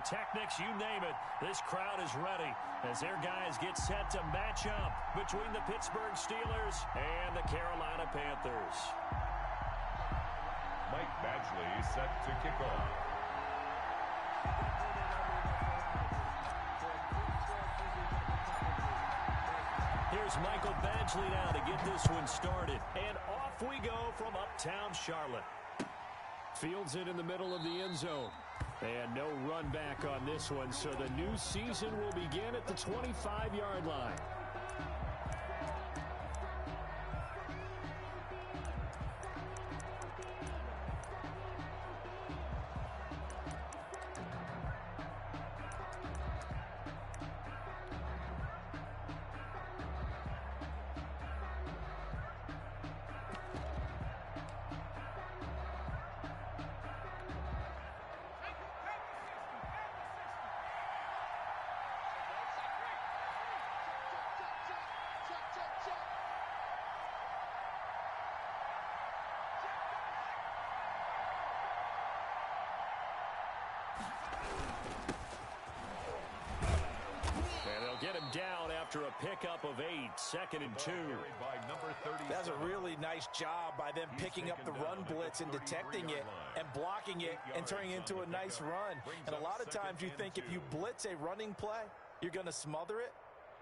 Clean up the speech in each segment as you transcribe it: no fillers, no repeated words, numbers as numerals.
pyrotechnics, you name it. This crowd is ready as their guys get set to match up between the Pittsburgh Steelers and the Carolina Panthers. Mike Badgley set to kick off. Here's Michael Badgley now to get this one started. And off we go from uptown Charlotte. Fields it in the middle of the end zone. And no run back on this one, so the new season will begin at the 25-yard line. Get him down after a pickup of 8, 2nd and 2. That's a really nice job by them picking up the run blitz and detecting it and blocking it and turning it into a nice run. And a lot of times you think if you blitz a running play, you're going to smother it.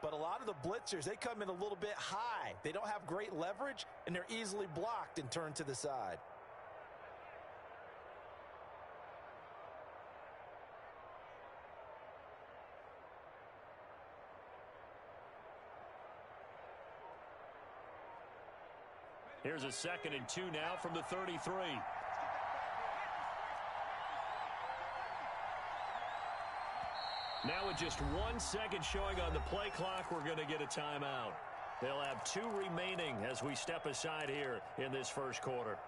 But a lot of the blitzers, they come in a little bit high. They don't have great leverage, and they're easily blocked and turned to the side. Here's a 2nd and 2 now from the 33. Now with just 1 second showing on the play clock, we're going to get a timeout. They'll have 2 remaining as we step aside here in this first quarter.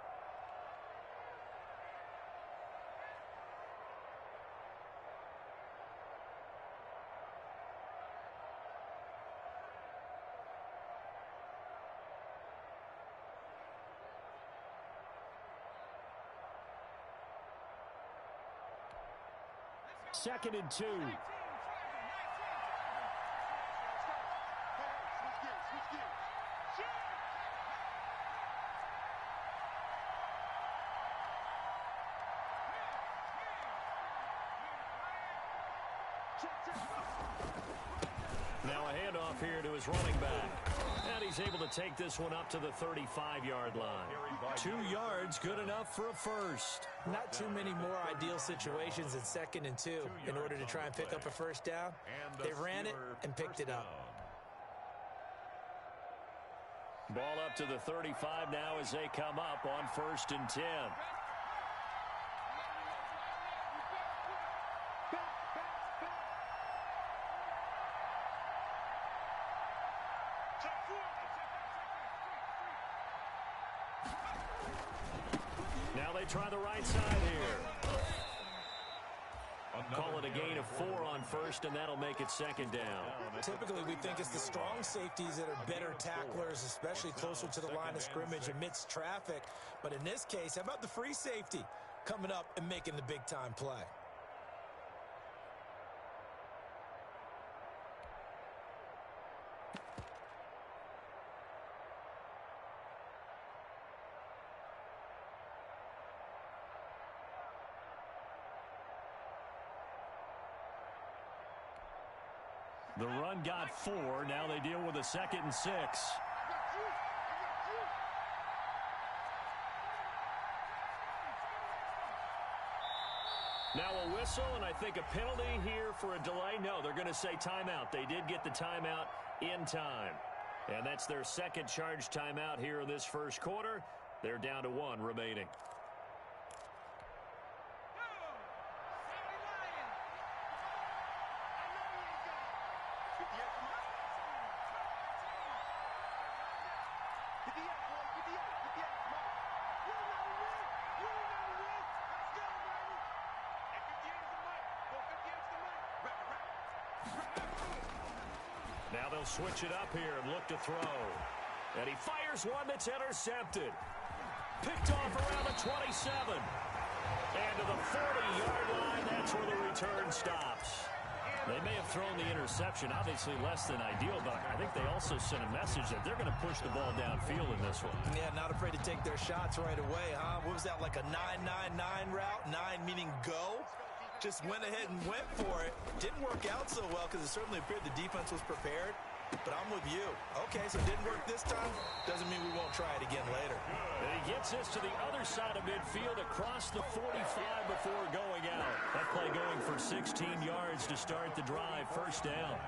Second and 2. Now a handoff here to his running back. And he's able to take this one up to the 35-yard line. 2 yards, good enough for a first. Not too many more ideal situations in 2nd and 2 in order to try and pick up a first down. They ran it and picked it up. Ball up to the 35 now as they come up on 1st and 10. Now they try the right side here. Call it a gain of 4 on 1st, and that'll make it 2nd down. Typically, we think it's the strong safeties that are better tacklers, especially closer to the line of scrimmage amidst traffic. But in this case, how about the free safety coming up and making the big-time play? The run got 4. Now they deal with a 2nd and 6. Now a whistle, and I think a penalty here for a delay. No, they're going to say timeout. They did get the timeout in time. And that's their 2nd charge timeout here in this first quarter. They're down to 1 remaining. Now they'll switch it up here and look to throw. And he fires one that's intercepted. Picked off around the 27. And to the 40-yard line, that's where the return stops. They may have thrown the interception, obviously less than ideal, but I think they also sent a message that they're going to push the ball downfield in this one. Yeah, not afraid to take their shots right away, huh? What was that, like a 9-9-9 route? 9 meaning go? Just went ahead and went for it. Didn't work out so well because it certainly appeared the defense was prepared. But I'm with you. Okay, so it didn't work this time. Doesn't mean we won't try it again later. And he gets this to the other side of midfield across the 45 before going out. That play going for 16 yards to start the drive. First down.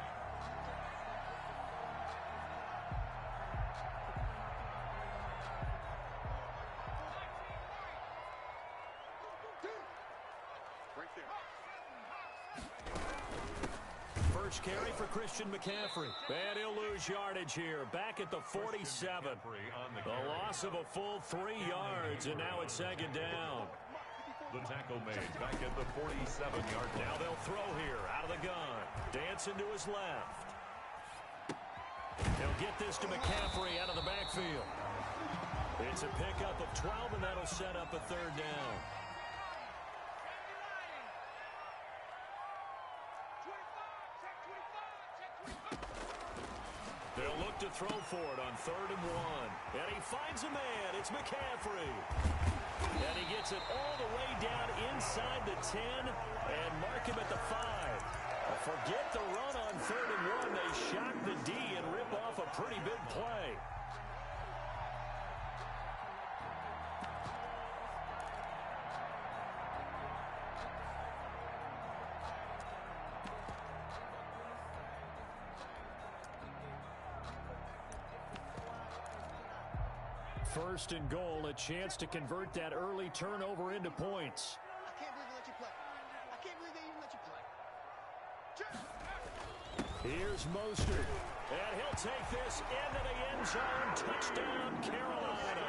First carry for Christian McCaffrey. And he'll lose yardage here. Back at the 47. A loss of a full 3 yards, and now it's second down. The tackle made back at the 47-yard. Now they'll throw here out of the gun. Dancing to his left. He'll get this to McCaffrey out of the backfield. It's a pickup of 12, and that'll set up a third down. They'll look to throw for it on 3rd and 1. And he finds a man. It's McCaffrey. And he gets it all the way down inside the 10 and mark him at the 5. Forget the run on 3rd and 1. They shock the D and rip off a pretty big play. First and goal, a chance to convert that early turnover into points. I can't believe they let you play. I can't believe they even let you play. Here's Mostert, and he'll take this into the end zone. Touchdown, Carolina.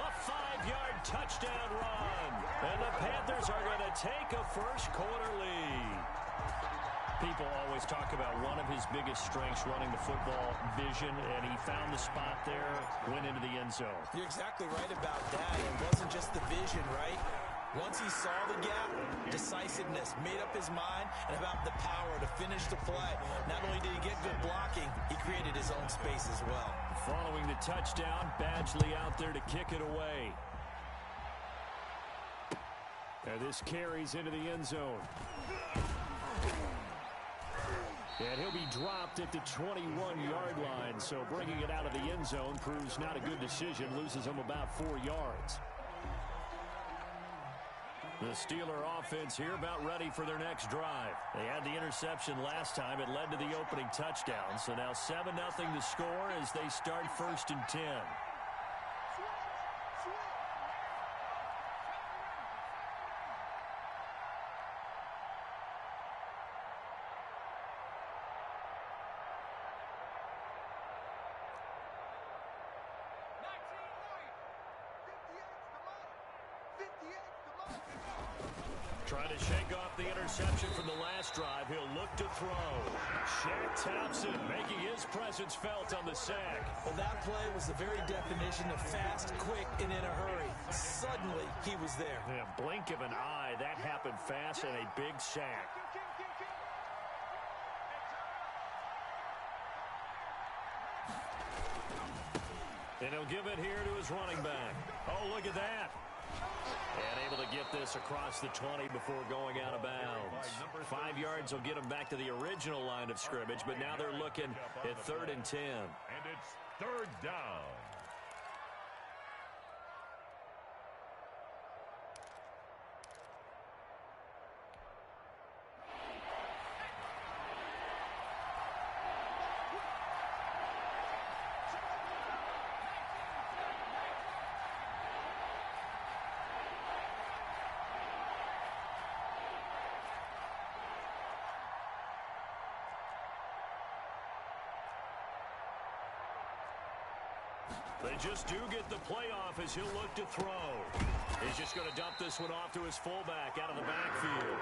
A 5-yard touchdown run, and the Panthers are going to take a first-quarter lead. People always talk about one of his biggest strengths running the football, vision, and he found the spot there, went into the end zone. You're exactly right about that. It wasn't just the vision, right? Once he saw the gap, decisiveness, made up his mind, and about the power to finish the play. Not only did he get good blocking, he created his own space as well. Following the touchdown, Badgley out there to kick it away. And this carries into the end zone. And he'll be dropped at the 21-yard line, so bringing it out of the end zone proves not a good decision, loses him about 4 yards. The Steeler offense here about ready for their next drive. They had the interception last time. It led to the opening touchdown, so now 7-0 to score as they start 1st and 10. Trying to shake off the interception from the last drive. He'll look to throw. Shaq Thompson making his presence felt on the sack. Well, that play was the very definition of fast, quick, and in a hurry. Suddenly, he was there. In a blink of an eye, that happened fast and a big sack. And he'll give it here to his running back. Oh, look at that. And able to get this across the 20 before going out of bounds. 5 yards will get them back to the original line of scrimmage, but now they're looking at 3rd and 10. And it's 3rd down. They just do get the playoff as he'll look to throw. He's just going to dump this one off to his fullback out of the backfield.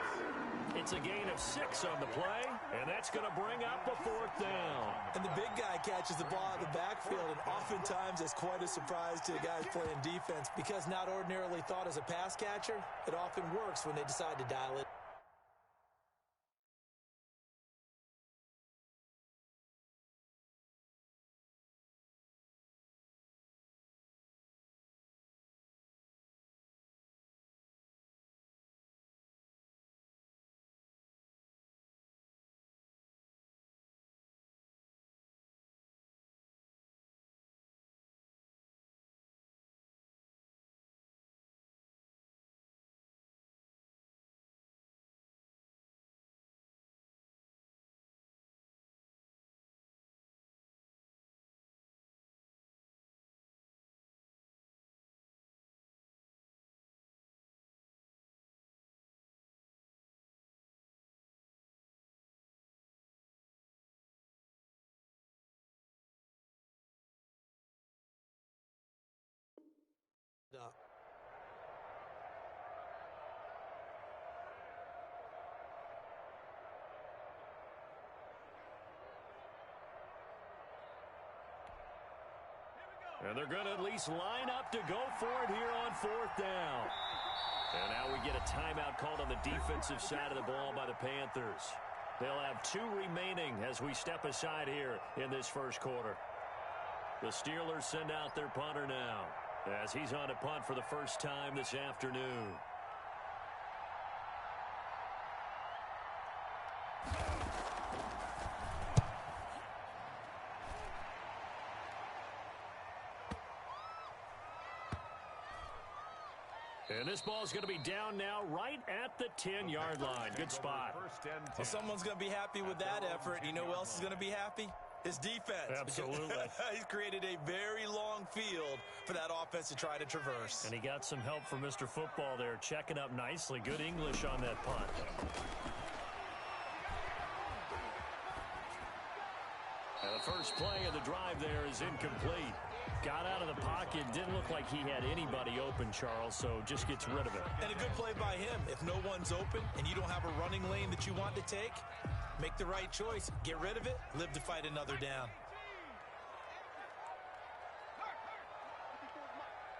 It That's a gain of 6 on the play, and that's going to bring up a 4th down. And the big guy catches the ball in the backfield, and oftentimes it's quite a surprise to the guys playing defense because not ordinarily thought as a pass catcher, it often works when they decide to dial it. And they're going to at least line up to go for it here on 4th down. And now we get a timeout called on the defensive side of the ball by the Panthers. They'll have 2 remaining as we step aside here in this first quarter. The Steelers send out their punter now as he's on a punt for the first time this afternoon. And this ball is going to be down now right at the 10-yard line. Good spot. Well, someone's going to be happy with that effort. You know who else is going to be happy? His defense. Absolutely. He's created a very long field for that offense to try to traverse. And he got some help from Mr. Football there, checking up nicely. Good English on that punt. And the first play of the drive there is incomplete. Got out of the pocket, didn't look like he had anybody open, Charles, so just gets rid of it. And a good play by him. If no one's open and you don't have a running lane that you want to take, make the right choice. Get rid of it, live to fight another down.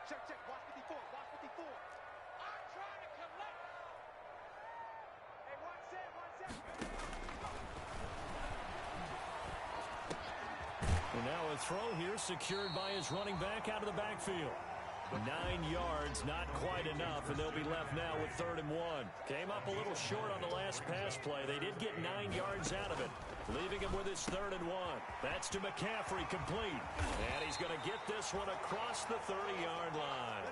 Check, watch 54, watch 54. I'm trying to collect. Hey, one set. And now a throw here secured by his running back out of the backfield. 9 yards, not quite enough, and they'll be left now with 3rd and 1. Came up a little short on the last pass play. They did get 9 yards out of it, leaving him with his 3rd and 1. That's to McCaffrey, complete. And he's going to get this one across the 30-yard line.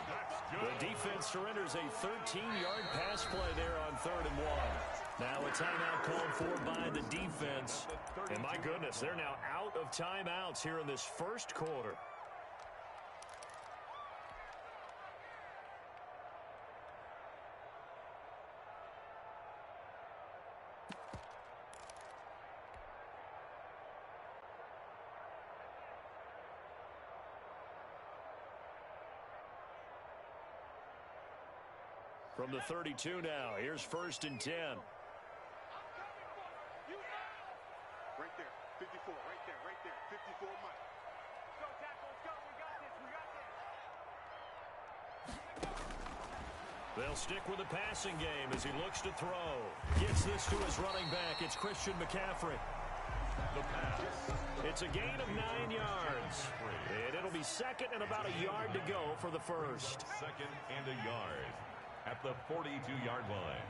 The defense surrenders a 13-yard pass play there on 3rd and 1. Now a timeout called for by the defense. And my goodness, they're now out of timeouts here in this first quarter. From the 32 now, here's 1st and 10. Right there, 54, right there, 54 Mike. Go, tackle, let's go, we got this. They'll stick with the passing game as he looks to throw. Gets this to his running back. It's Christian McCaffrey. The pass. It's a gain of 9 yards. And it'll be 2nd and about a yard to go for the first. 2nd and a yard at the 42-yard line.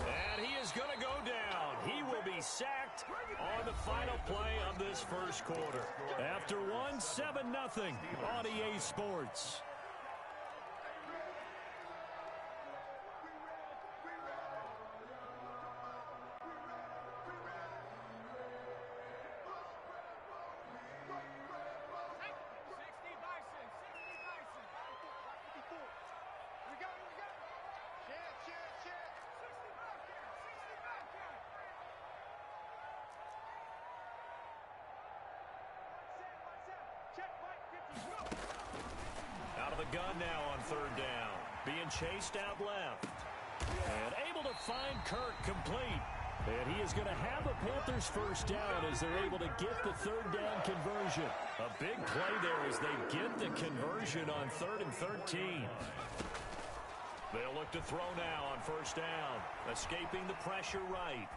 And he is going to go down. He will be sacked on the final play of this first quarter. After 1-7-0 on EA Sports. gun now on third down. Being chased out left. And able to find Kirk complete. And he is going to have a Panthers first down as they're able to get the third down conversion. A big play there as they get the conversion on 3rd and 13. They'll look to throw now on first down. Escaping the pressure right.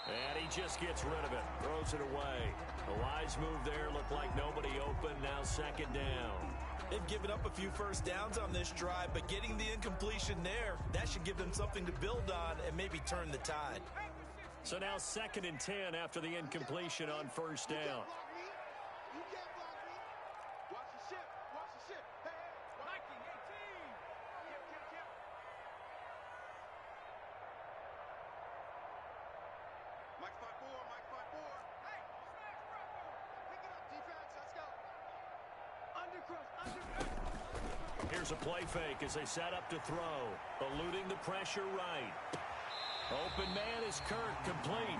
And he just gets rid of it. Throws it away. A wise move there. Looked like nobody open. Now second down. They've given up a few first downs on this drive, but getting the incompletion there, that should give them something to build on and maybe turn the tide. So now 2nd and 10 after the incompletion on first down. Here's a play fake as they set up to throw. Eluding the pressure right. Open man is Kirk, complete.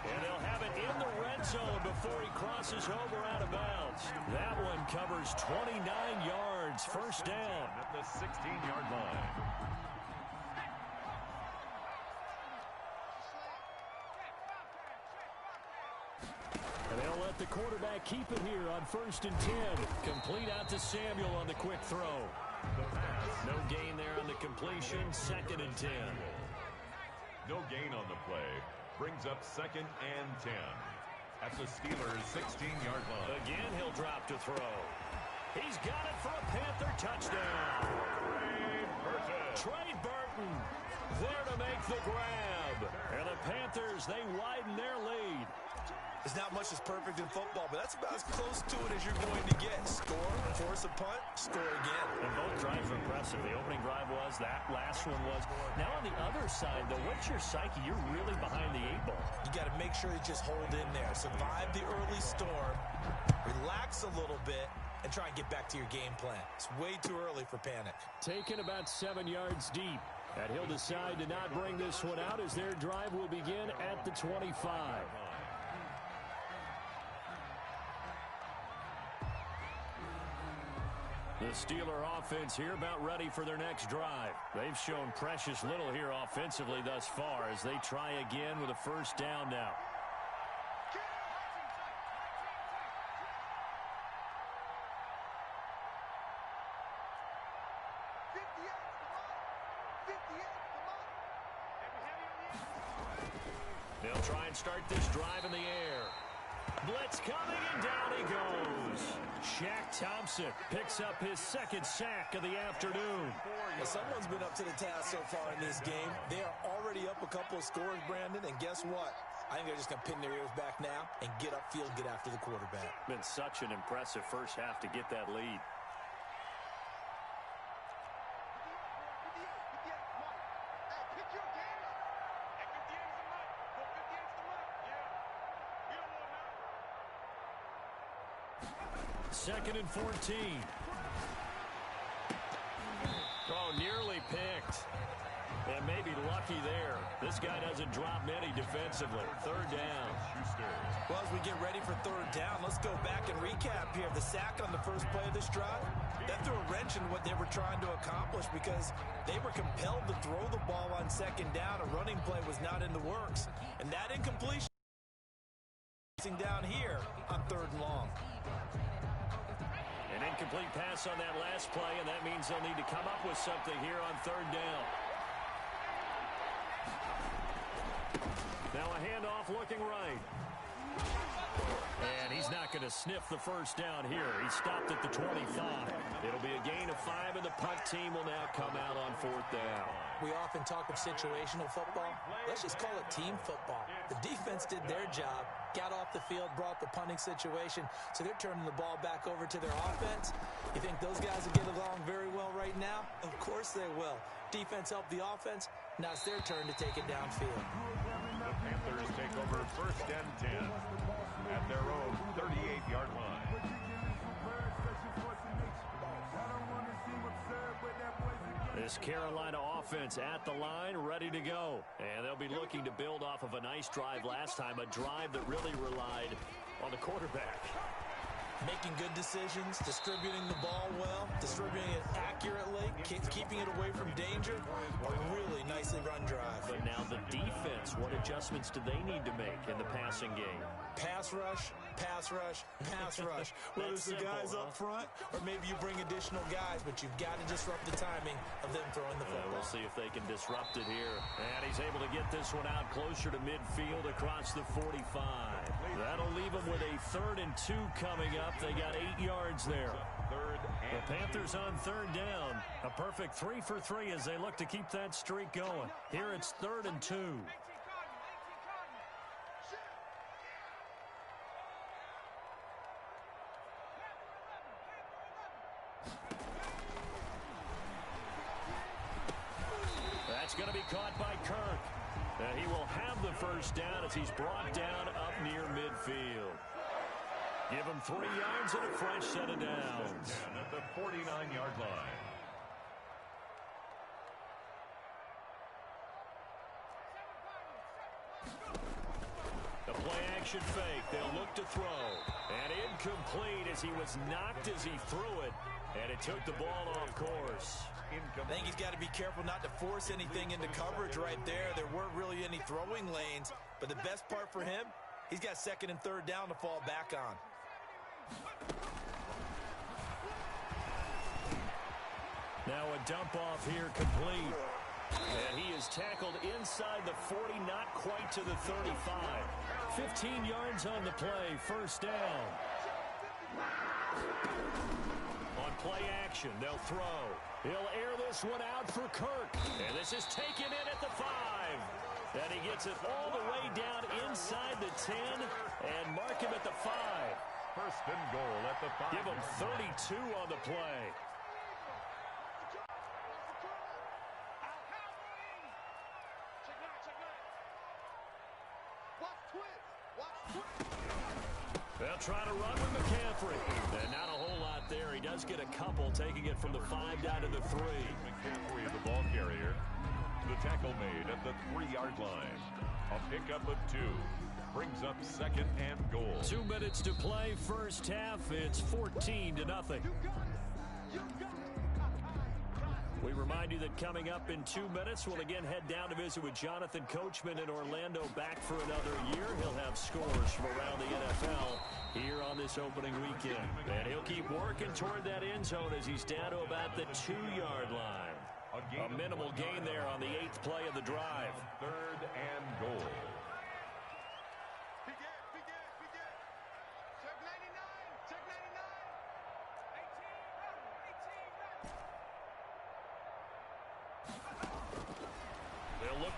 And they'll have it in the red zone before he crosses over out of bounds. That one covers 29 yards. First down. At the 16-yard line. And they'll let the quarterback keep it here on 1st and 10. Complete out to Samuel on the quick throw. The pass. No gain there on the completion. 2nd and 10. No gain on the play. Brings up 2nd and 10. At the Steelers' 16-yard line. Again, he'll drop to throw. He's got it for a Panther touchdown. Trey Burton there to make the grab. And the Panthers, they widen their lead. There's not much that's perfect in football, but that's about as close to it as you're going to get. Score, force a punt, score again. And both drives were impressive. The opening drive was, that last one was. Now on the other side, though, what's your psyche? You're really behind the 8 ball. You got to make sure you just hold in there. Survive the early storm, relax a little bit, and try and get back to your game plan. It's way too early for panic. Taken about 7 yards deep. And he'll decide to not bring this one out as their drive will begin at the 25. The Steeler offense here about ready for their next drive. They've shown precious little here offensively thus far as they try again with a first down now. They'll try and start this drive in the air. Blitz coming, and down he goes. Shaq Thompson picks up his 2nd sack of the afternoon. Well, someone's been up to the task so far in this game. They are already up a couple of scores, Brandon, and guess what? I think they're just going to pin their ears back now and get upfield, get after the quarterback. Been such an impressive first half to get that lead. Second and 14. Oh, nearly picked. And maybe lucky there. This guy doesn't drop many defensively. Third down. Well, as we get ready for third down, let's go back and recap here. The sack on the first play of this drive, that threw a wrench in what they were trying to accomplish because they were compelled to throw the ball on second down. A running play was not in the works. And that incompletion down here on 3rd and long. An incomplete pass on that last play, and that means they'll need to come up with something here on 3rd down. Now a handoff looking right. And he's not going to sniff the first down here. He stopped at the 25. It'll be a gain of 5, and the punt team will now come out on 4th down. We often talk of situational football. Let's just call it team football. The defense did their job, got off the field, brought the punting situation, so they're turning the ball back over to their offense. You think those guys will get along very well right now? Of course they will. Defense helped the offense. Now it's their turn to take it downfield. The Panthers take over 1st and 10 at their own 38-yard line. This Carolina offense at the line, ready to go. And they'll be looking to build off of a nice drive last time, a drive that really relied on the quarterback. Making good decisions, distributing the ball well, distributing it accurately, keeping it away from danger. A really nicely run drive. But now the defense, what adjustments do they need to make in the passing game? Pass rush, pass rush, pass rush. Whether it's the guys up front or maybe you bring additional guys, but you've got to disrupt the timing of them throwing the football. We'll see if they can disrupt it here. And he's able to get this one out closer to midfield across the 45. That'll leave them with a 3rd and 2 coming up. They got 8 yards there. The Panthers on 3rd down. A perfect 3 for 3 as they look to keep that streak going. Here it's 3rd and 2. That's going to be caught by Kirk. And he will have the first down as he's brought down up near midfield. Give him 3 yards and a fresh set of downs. At the 49-yard line. The play-action fake. They'll look to throw. And incomplete as he was knocked as he threw it. And it took the ball off course. I think he's got to be careful not to force anything into coverage right there. There weren't really any throwing lanes. But the best part for him, he's got 2nd and 3rd down to fall back on. Now a dump off here complete. And he is tackled inside the 40, not quite to the 35. 15 yards on the play, first down. On play action, they'll throw. He'll air this one out for Kirk. And this is taken in at the 5. And he gets it all the way down inside the 10 and mark him at the 5. 1st and goal at the 5. Give him 32 on the play. They'll try to run with McCaffrey. And not a whole lot there. He does get a couple, taking it from the 5 down to the 3. McCaffrey, the ball carrier. The tackle made at the 3-yard line. A pickup of 2. Brings up 2nd and goal. 2 minutes to play, first half. It's 14-0. We remind you that coming up in 2 minutes, we'll again head down to visit with Jonathan Coachman in Orlando, back for another year. He'll have scores from around the NFL here on this opening weekend. And he'll keep working toward that end zone as he's down to about the 2-yard line. A minimal gain there on the 8th play of the drive. 3rd and goal.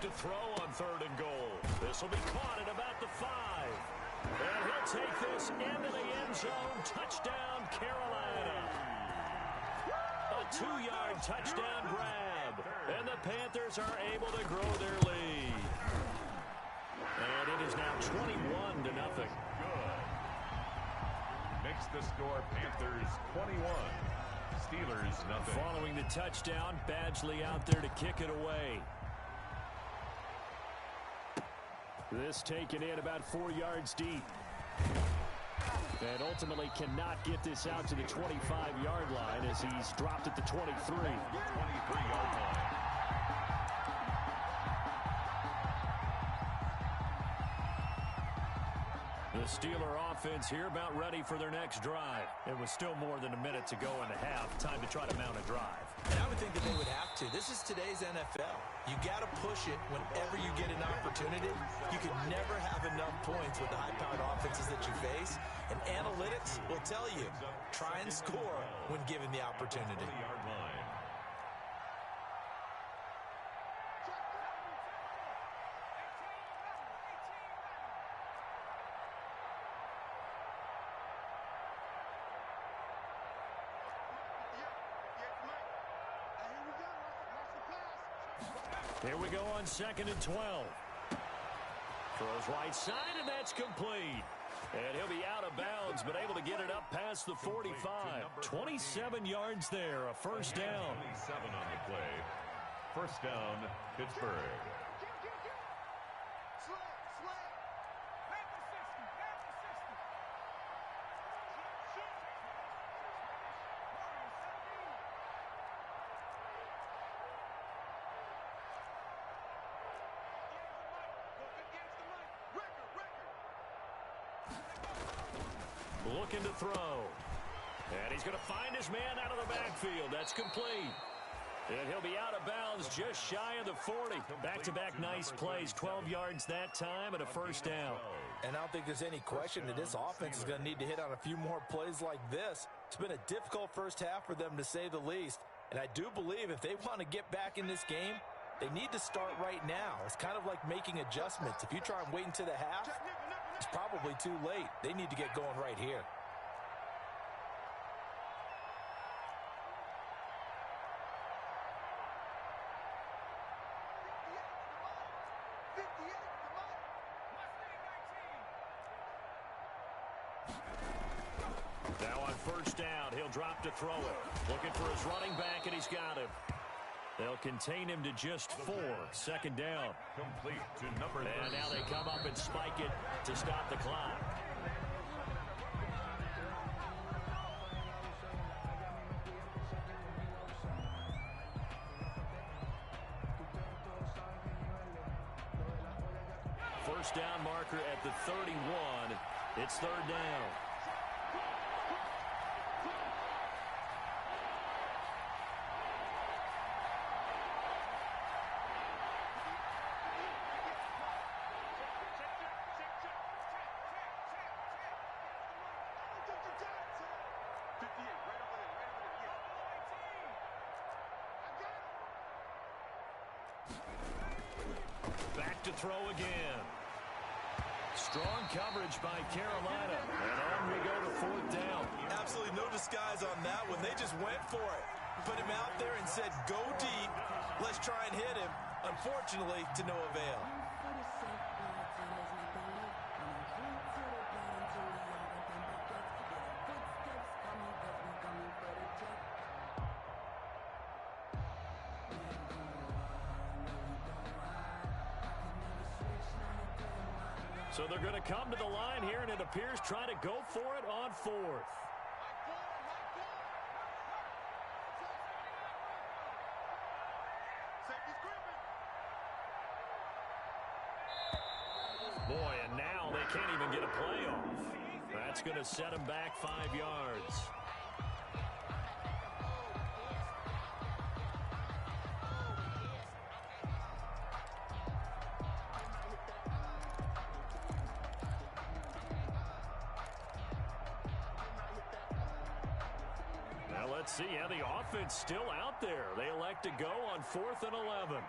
To throw on 3rd and goal. This will be caught at about the 5. And he'll take this into the end zone. Touchdown, Carolina. A 2-yard touchdown grab. And the Panthers are able to grow their lead. And it is now 21-0. Good. Makes the score Panthers 21. Steelers nothing. Following the touchdown, Badgley out there to kick it away. This taken in about 4 yards deep. And ultimately cannot get this out to the 25-yard line as he's dropped at the 23. 23-yard line. The Steeler offense here about ready for their next drive. It was still more than a minute to go in the half. Time to try to mount a drive. And I would think that they would have to. This is today's NFL. You got to push it whenever you get an opportunity. You can never have enough points with the high-powered offenses that you face. And analytics will tell you, try and score when given the opportunity. 20-yard line. Here we go on 2nd and 12. Throws right side, and that's complete. And he'll be out of bounds, but able to get it up past the 45. 27 yards there, a first down. 27 on the play. First down, Pittsburgh. looking to throw. And he's going to find his man out of the backfield. That's complete. And he'll be out of bounds just shy of the 40. Back-to-back nice plays, 12 yards that time and a first down. And I don't think there's any question that this offense is going to need to hit on a few more plays like this. It's been a difficult first half for them, to say the least. And I do believe if they want to get back in this game, they need to start right now. It's kind of like making adjustments. If you try and wait until the half, it's probably too late. They need to get going right here. Now on first down, he'll drop to throw it. Looking for his running back, and he's got him. They'll contain him to just 4. Second down. Complete to number 37. And now they come up and spike it to stop the clock. First down marker at the 31. It's third down. Back to throw again. Strong coverage by Carolina. And on we go to fourth down. Absolutely no disguise on that one. They just went for it. Put him out there and said, go deep. Let's try and hit him. Unfortunately, to no avail. So they're going to come to the line here, and it appears trying to go for it on fourth. Boy, and now they can't even get a play off. That's going to set them back 5 yards. Now let's see how the offense still out there. They elect to go on 4th and 11.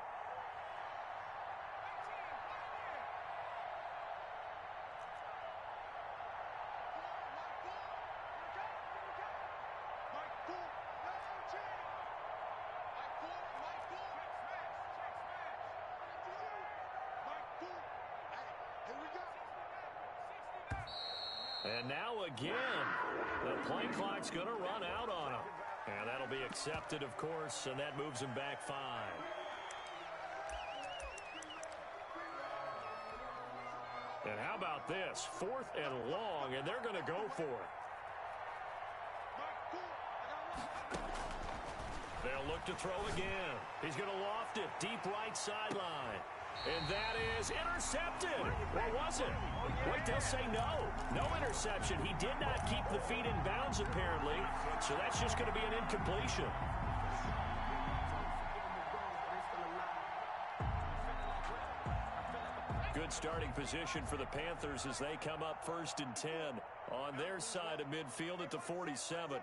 And now again, the play clock's going to run out on him. And that'll be accepted, of course, and that moves him back 5. And how about this? 4th and long, and they're going to go for it. They'll look to throw again. He's going to loft it deep right sideline. And that is intercepted. Or was it? Wait, they'll say no. No interception. He did not keep the feet in bounds, apparently. So that's just going to be an incompletion. Good starting position for the Panthers as they come up 1st and 10 on their side of midfield at the 47.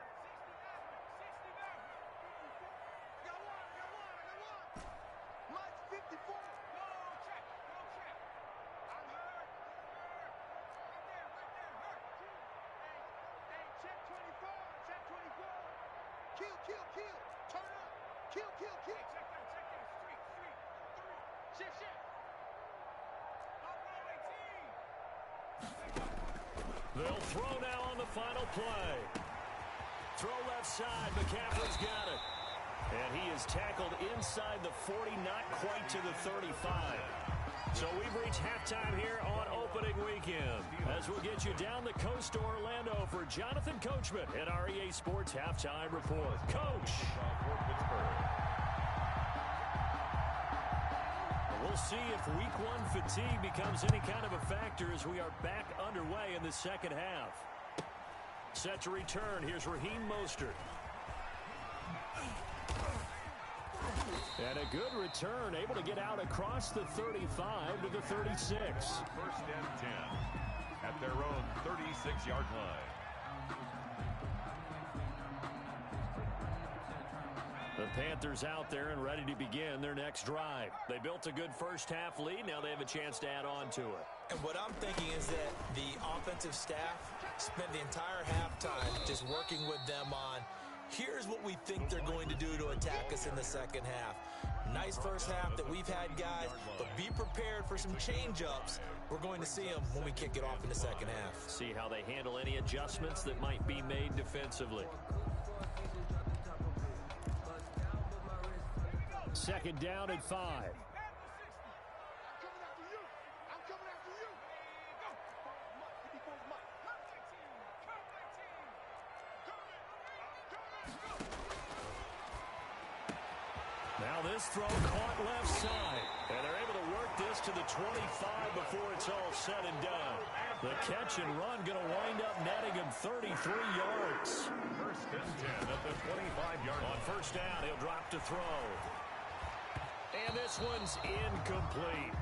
They'll throw now on the final play. Throw left side. McCaffrey's got it. And he is tackled inside the 40, not quite to the 35. So we've reached halftime here on opening weekend. As we'll get you down the coast to Orlando for Jonathan Coachman at our EA Sports Halftime Report. Coach. We'll see if week 1 fatigue becomes any kind of a factor as we are back underway in the second half. Set to return. Here's Raheem Mostert. And a good return, able to get out across the 35 to the 36. First and 10 at their own 36-yard line. The Panthers out there and ready to begin their next drive. They built a good first-half lead. Now they have a chance to add on to it. And what I'm thinking is that the offensive staff spent the entire halftime just working with them on, here's what we think they're going to do to attack us in the second half. Nice first half that we've had, guys, but be prepared for some change-ups. We're going to see them when we kick it off in the second half. See how they handle any adjustments that might be made defensively. Second down at 5. Now this throw caught left side. And they're able to work this to the 25 before it's all said and done. The catch and run going to wind up netting him 33 yards. First and 10 at the 25-yard line. On first down, he'll drop to throw. And this one's incomplete.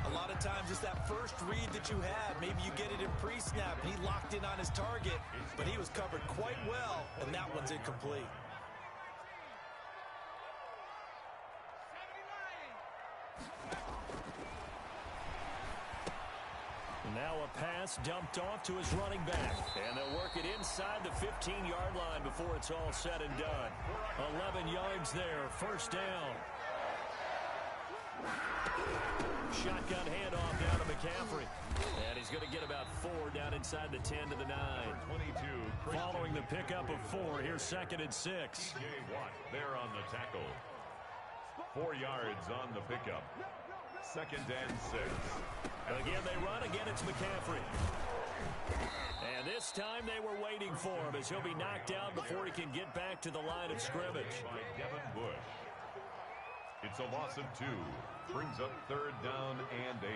A lot of times it's that first read that you have. Maybe you get it in pre-snap, and he locked in on his target, but he was covered quite well, and that one's incomplete. Now a pass dumped off to his running back. And they'll work it inside the 15-yard line before it's all said and done. 11 yards there, first down. Shotgun handoff down to McCaffrey. And he's going to get about 4 down inside the 10 to the 9. 22. Following the pickup of 4, here's second and 6. Watt there on the tackle. 4 yards on the pickup. Second and 6. Again, they run. Again, it's McCaffrey. And this time they were waiting for him as he'll be knocked out before he can get back to the line of scrimmage. By Devin Bush. It's a loss of 2. Brings up third down and 8.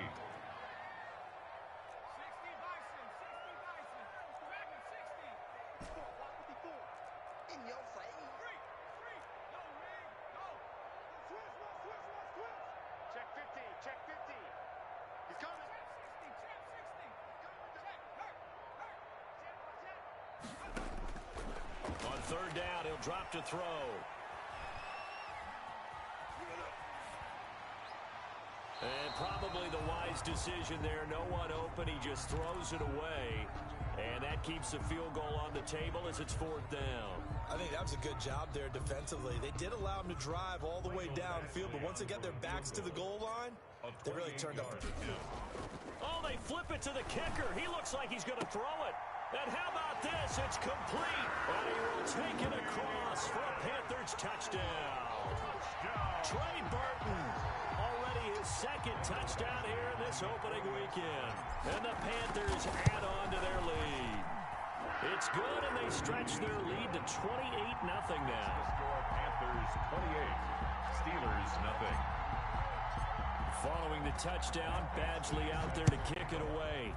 On third down, he'll drop to throw. And probably the wise decision there. No one open. He just throws it away. And that keeps the field goal on the table as it's fourth down. I think that was a good job there defensively. They did allow him to drive all the way downfield, but once they got their backs to the goal line, they really turned up the field. Oh, they flip it to the kicker. He looks like he's going to throw it. And how about this? It's complete. And he will take it across for a Panthers touchdown. Trey Burton. Already his second touchdown here in this opening weekend. And the Panthers add on to their lead. It's good, and they stretch their lead to 28-0 now. Score Panthers 28. Steelers nothing. Following the touchdown, Badgley out there to kick it away.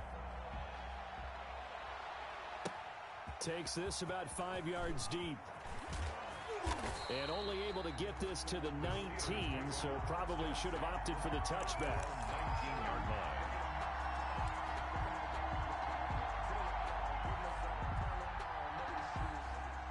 Takes this about 5 yards deep. And only able to get this to the 19, so probably should have opted for the touchback. 19-yard line.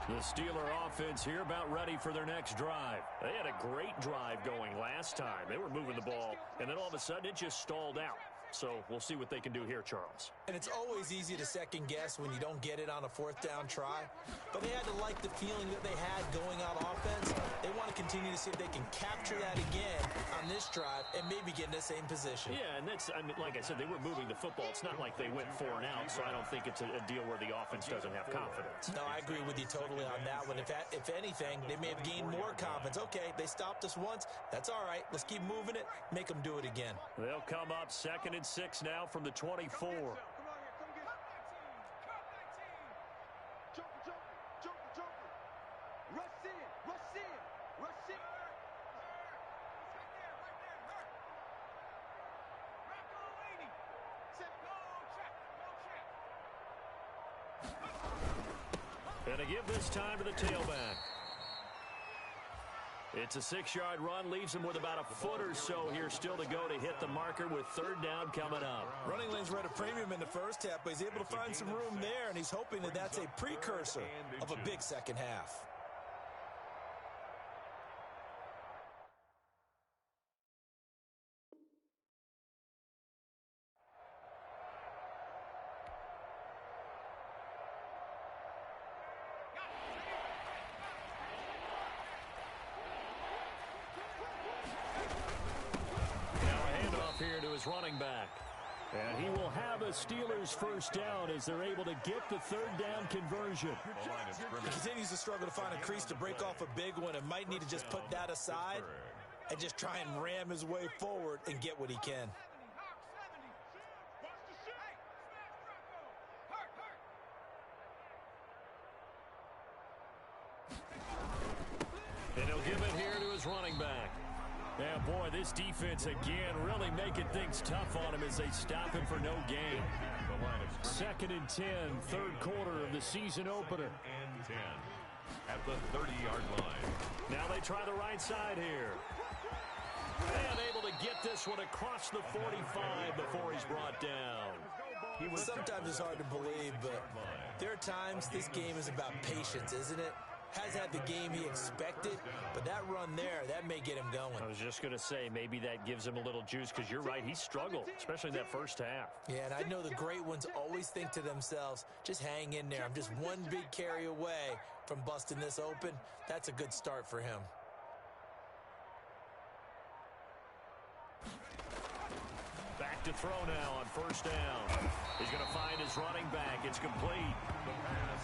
The Steeler offense here about ready for their next drive. They had a great drive going last time. They were moving the ball, and then all of a sudden it just stalled out. So we'll see what they can do here, Charles. And it's always easy to second guess when you don't get it on a fourth down try. But they had to like the feeling that they had going out offense. They want to continue to see if they can capture that again on this drive and maybe get in the same position. Yeah, and that's, I mean, like I said, they were moving the football. It's not like they went 4 and out, so I don't think it's a deal where the offense doesn't have confidence. No, I agree with you totally on that one. If anything, they may have gained more confidence. Okay, they stopped us once. That's all right. Let's keep moving it. Make them do it again. They'll come up second and 6 now from the 24. And to give this time to the tailback. It's a 6-yard run, leaves him with about a foot or so here still to go to hit the marker with third down coming up. Running lanes were at a premium in the first half, but he's able to find some room there, and he's hoping that that's a precursor of a big second half. Running back. And he will have a Steelers first down as they're able to get the third down conversion. He continues to struggle to find a crease to break off a big one and might need to just put that aside and just try and ram his way forward and get what he can. And he'll give it here to his running back. Yeah, boy, this defense again really making things tough on him as they stop him for no gain. 2nd and 10, third quarter of the season opener. And 10 at the 30-yard line. Now they try the right side here. And able to get this one across the 45 before he's brought down. Sometimes it's hard to believe, but there are times this game is about patience, isn't it? Has had the game he expected, but that run there, that may get him going. I was just going to say, maybe that gives him a little juice, because you're right, he struggled, especially in that first half. Yeah, and I know the great ones always think to themselves, just hang in there. I'm just one big carry away from busting this open. That's a good start for him. Back to throw now on first down. He's going to find his running back. It's complete. The pass.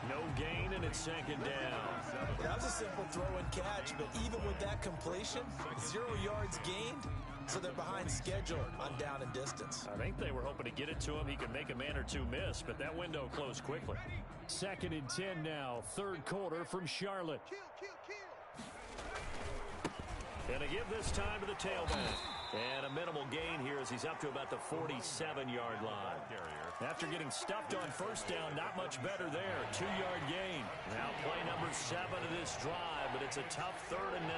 No gain, and it's second down. That was a simple throw and catch, but even with that completion, 0 yards gained, so they're behind schedule on down and distance. I think they were hoping to get it to him. He could make a man or two miss, but that window closed quickly. 2nd and 10 now, third quarter from Charlotte. And to give this time to the tailback. And a minimal gain here as he's up to about the 47-yard line. After getting stuffed on first down, not much better there. 2-yard gain. Now play number 7 of this drive, but it's a tough 3rd and 9.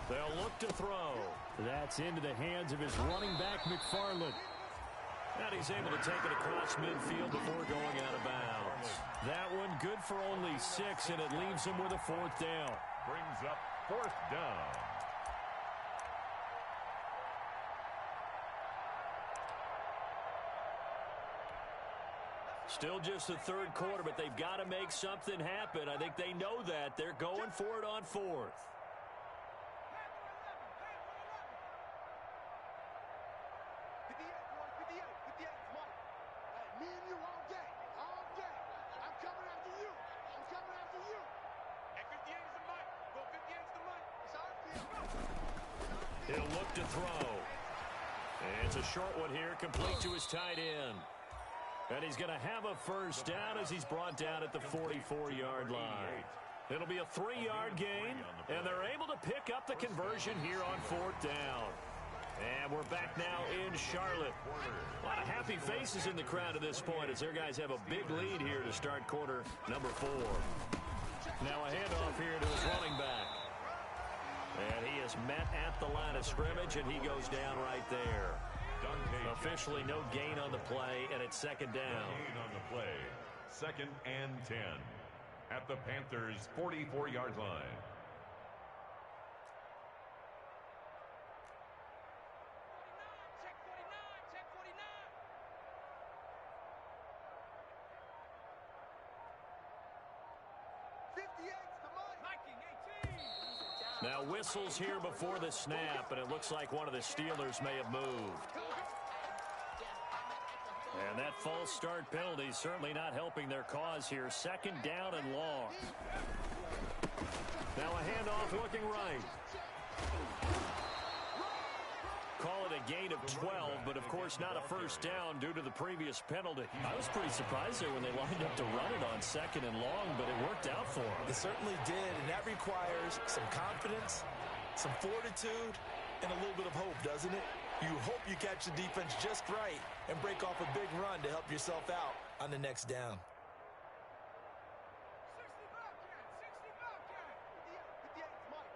They'll look to throw. That's into the hands of his running back, McFarland. And he's able to take it across midfield before going out of bounds. That one good for only 6, and it leaves him with a 4th down. Brings up 4th down. Still just the third quarter, but they've got to make something happen. I think they know that. They're going for it on 4th. He'll look to throw. And it's a short one here, complete to his tight end. And he's going to have a first down as he's brought down at the 44-yard line. It'll be a 3-yard gain, and they're able to pick up the conversion here on 4th down. And we're back now in Charlotte. A lot of happy faces in the crowd at this point as their guys have a big lead here to start quarter number 4. Now a handoff here to his running back. And he is met at the line of scrimmage, and he goes down right there. Officially no gain on the play, and it's 2nd down. Gain on the play. 2nd and 10 at the Panthers' 44-yard line. Now whistles here before the snap, and it looks like one of the Steelers may have moved. And that false start penalty certainly not helping their cause here. 2nd down and long. Now a handoff looking right. Call it a gain of 12, but of course not a first down due to the previous penalty. I was pretty surprised there when they lined up to run it on 2nd and long, but it worked out for them. It certainly did, and that requires some confidence, some fortitude, and a little bit of hope, doesn't it? You hope you catch the defense just right and break off a big run to help yourself out on the next down. 60 Bobcat, 60 Bobcat. 58 is Mike.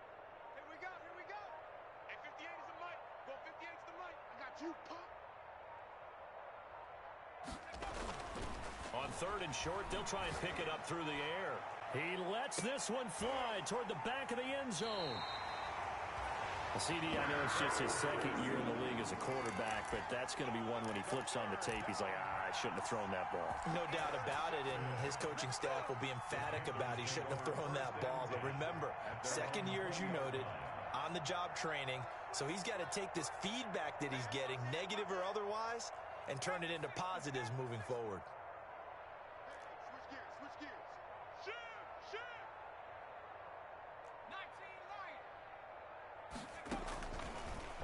Here we go, here we go. Hey, 58 is the Mike. Go 58 is the Mike. I got you, punk. On 3rd and short, they'll try and pick it up through the air. He lets this one fly toward the back of the end zone. CD, I know it's just his 2nd year in the league as a quarterback, but that's going to be one when he flips on the tape. He's like, I shouldn't have thrown that ball. No doubt about it, and his coaching staff will be emphatic about he shouldn't have thrown that ball. But remember, 2nd year, as you noted, on-the-job training, so he's got to take this feedback that he's getting, negative or otherwise, and turn it into positives moving forward. Switch gears, switch gears. Shoot, shoot. 19 Lion.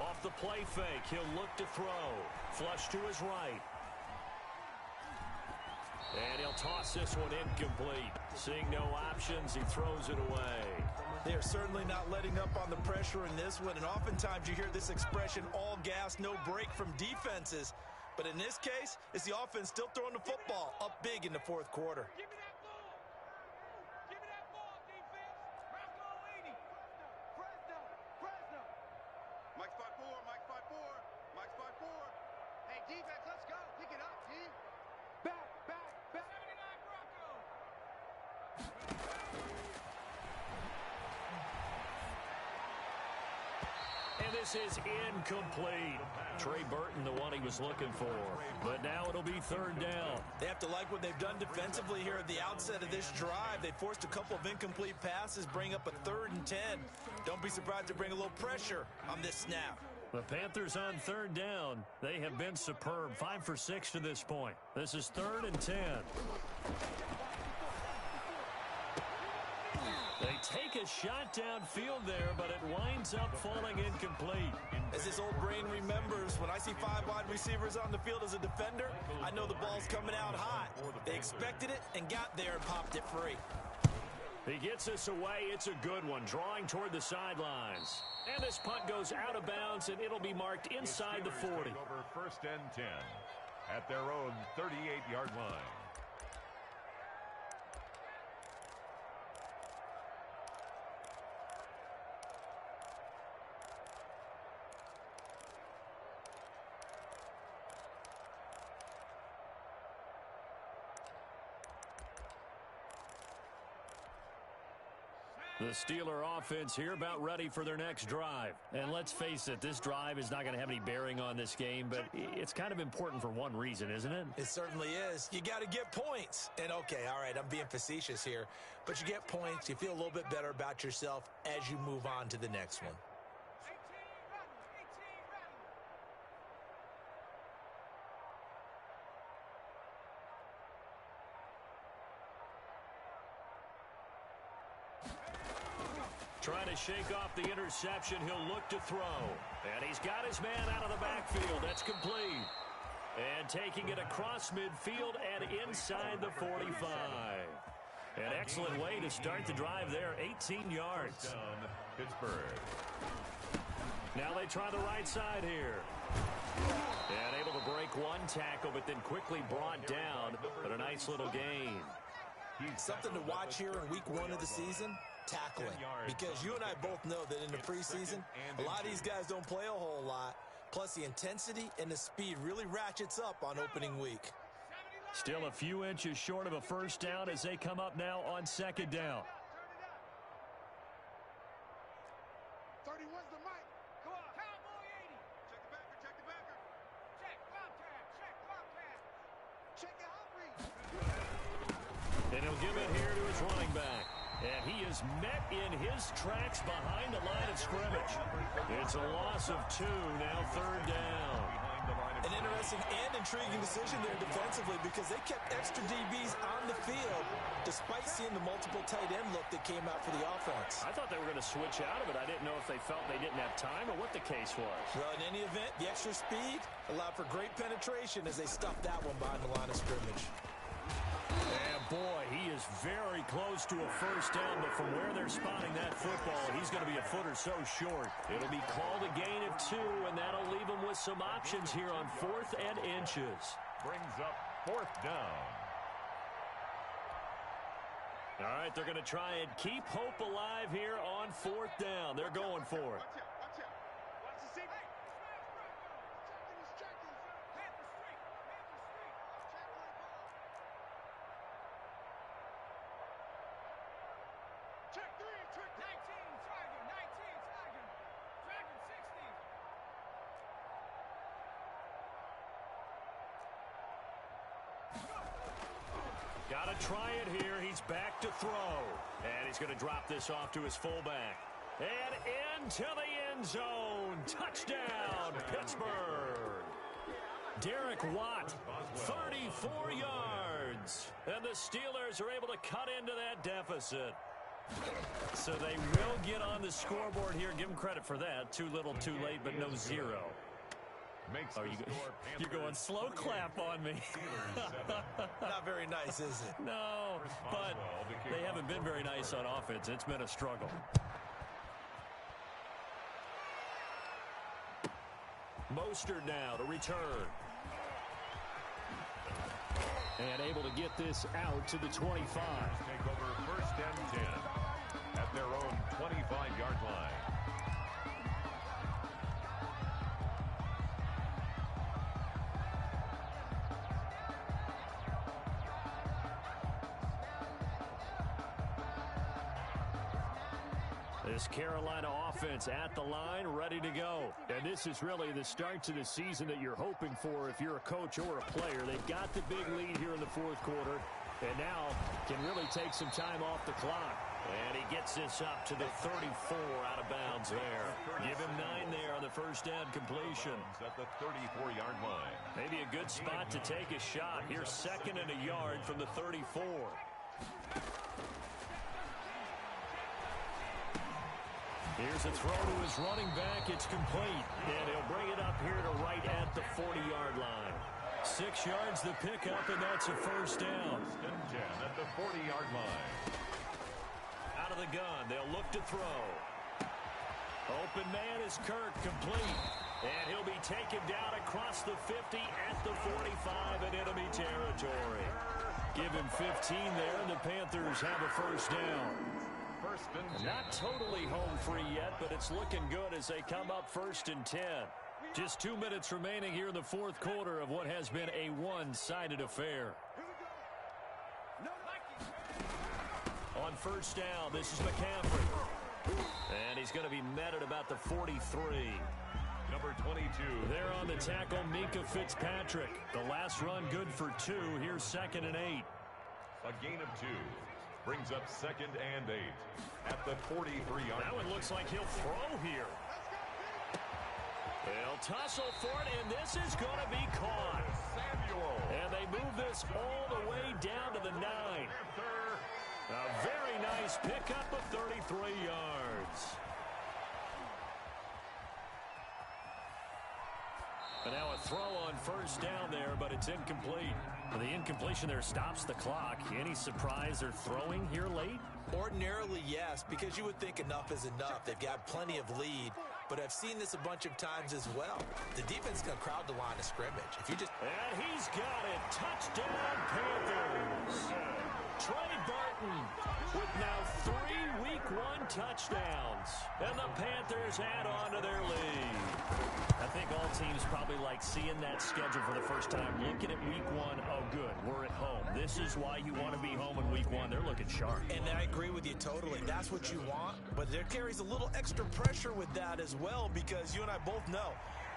Off the play fake, he'll look to throw. Flush to his right. And he'll toss this one incomplete. Seeing no options, he throws it away. They are certainly not letting up on the pressure in this one, and oftentimes you hear this expression, all gas, no break from defenses. But in this case, it's the offense still throwing the football up big in the 4th quarter. Give me that ball. Give me that ball, defense. Rocco 80. Fresno, Fresno. Mike's 5-4, Mike's 5-4, Mike's 5-4. Hey, defense, let's go. Pick it up, team. Back, back, back. 79 Bronco. And this is incomplete. Trey Burton, the one he was looking for. But now it'll be 3rd down. They have to like what they've done defensively here at the outset of this drive. They forced a couple of incomplete passes, bring up a 3rd and 10. Don't be surprised to bring a little pressure on this snap. The Panthers on 3rd down. They have been superb. 5 for 6 to this point. This is 3rd and 10. They take a shot downfield there, but it winds up falling incomplete. As this old brain remembers, when I see 5 wide receivers on the field as a defender, I know the ball's coming out hot. They expected it and got there and popped it free. He gets this away. It's a good one, drawing toward the sidelines. And this punt goes out of bounds, and it'll be marked inside the 40. Over 1st and 10 at their own 38-yard line. The Steeler offense here about ready for their next drive. And let's face it, this drive is not going to have any bearing on this game, but it's kind of important for one reason, isn't it? It certainly is. You got to get points. And okay, all right, I'm being facetious here, but you get points, you feel a little bit better about yourself as you move on to the next one. 18 Rattler, 18 Rattler. Trying to shake off the interception. He'll look to throw. And he's got his man out of the backfield. That's complete. And taking it across midfield and inside the 45. An excellent way to start the drive there. 18 yards. Pittsburgh. Now they try the right side here. And able to break one tackle, but then quickly brought down. But a nice little gain. Something to watch here in week 1 of the season. Tackling, because you and I both know that in the preseason, a lot of these guys don't play a whole lot, plus the intensity and the speed really ratchets up on opening week. Still a few inches short of a first down as they come up now on 2nd down. 31's the mic. Come on. Cowboy 80. Check the backer, check the backer. Check Bobcat, check Bobcat. Check the Humphrey. And he'll give it here to his running back. And he is met in his tracks behind the line of scrimmage. It's a loss of 2, now 3rd down. Behind the line An interesting and intriguing decision there defensively because they kept extra DBs on the field despite seeing the multiple tight end look that came out for the offense. I thought they were going to switch out of it. I didn't know if they felt they didn't have time or what the case was. Well, in any event, the extra speed allowed for great penetration as they stuffed that one behind the line of scrimmage. And boy, he is very close to a first down, but from where they're spotting that football, he's going to be a foot or so short. It'll be called a gain of 2, and that'll leave him with some options here on 4th and inches. Brings up 4th down. All right, they're going to try and keep hope alive here on 4th down. They're going for it. Watch out. Watch the seat. Check 3, check 19, Tiger, 19, Tiger. Dragon 60. Got to try it here. He's back to throw. And he's going to drop this off to his fullback. And into the end zone. Touchdown, Pittsburgh. Derek Watt, 34 yards. And the Steelers are able to cut into that deficit. So they will get on the scoreboard here. Give them credit for that. Too little, too late, but no 0. You're going slow clap on me. Not very nice, is it? No, but they haven't been very nice on offense. It's been a struggle. Mostert now to return. And able to get this out to the 25. Take over 1st and 10 at their own 25-yard line. This Carolina offense at the line, ready to go. And this is really the start to the season that you're hoping for if you're a coach or a player. They've got the big lead here in the 4th quarter, and now can really take some time off the clock. And he gets this up to the 34 out of bounds there. Give him 9 there on the first down completion. At the 34-yard line. Maybe a good spot to take a shot. Here's 2nd and a yard from the 34. Here's a throw to his running back. It's complete. And he'll bring it up here to right at the 40-yard line. 6 yards the pickup, and that's a first down. 1st and 10 at the 40-yard line. Out of the gun, they'll look to throw. Open man is Kirk, complete. And he'll be taken down across the 50 at the 45 in enemy territory. Give him 15 there, and the Panthers have a first down. 1st and 10. Not totally home free yet, but it's looking good as they come up 1st and 10. Just 2 minutes remaining here in the 4th quarter of what has been a one-sided affair. On first down, this is McCaffrey. And he's going to be met at about the 43. Number 22. There on the tackle, Minkah Fitzpatrick. The last run good for 2. Here's 2nd and 8. A gain of 2. Brings up 2nd and 8 at the 43-yard. That one looks like he'll throw here. They'll tussle for it, and this is going to be caught. Samuel. And they move this all the way down to the 9. A very nice pickup of 33 yards. And now a throw on first down there, but it's incomplete. The incompletion there stops the clock. Any surprise they're throwing here late? Ordinarily, yes, because you would think enough is enough. They've got plenty of lead, but I've seen this a bunch of times as well. The defense can crowd the line of scrimmage. If you just... And he's got it. Touchdown, Panthers. Trey Burton with now 3 Week 1 touchdowns. And the Panthers add on to their lead. I think all teams probably like seeing that schedule for the first time, looking at Week 1. Oh, good, we're at home. This is why you want to be home in Week 1. They're looking sharp. And I agree with you totally. That's what you want. But there carries a little extra pressure with that as well, because you and I both know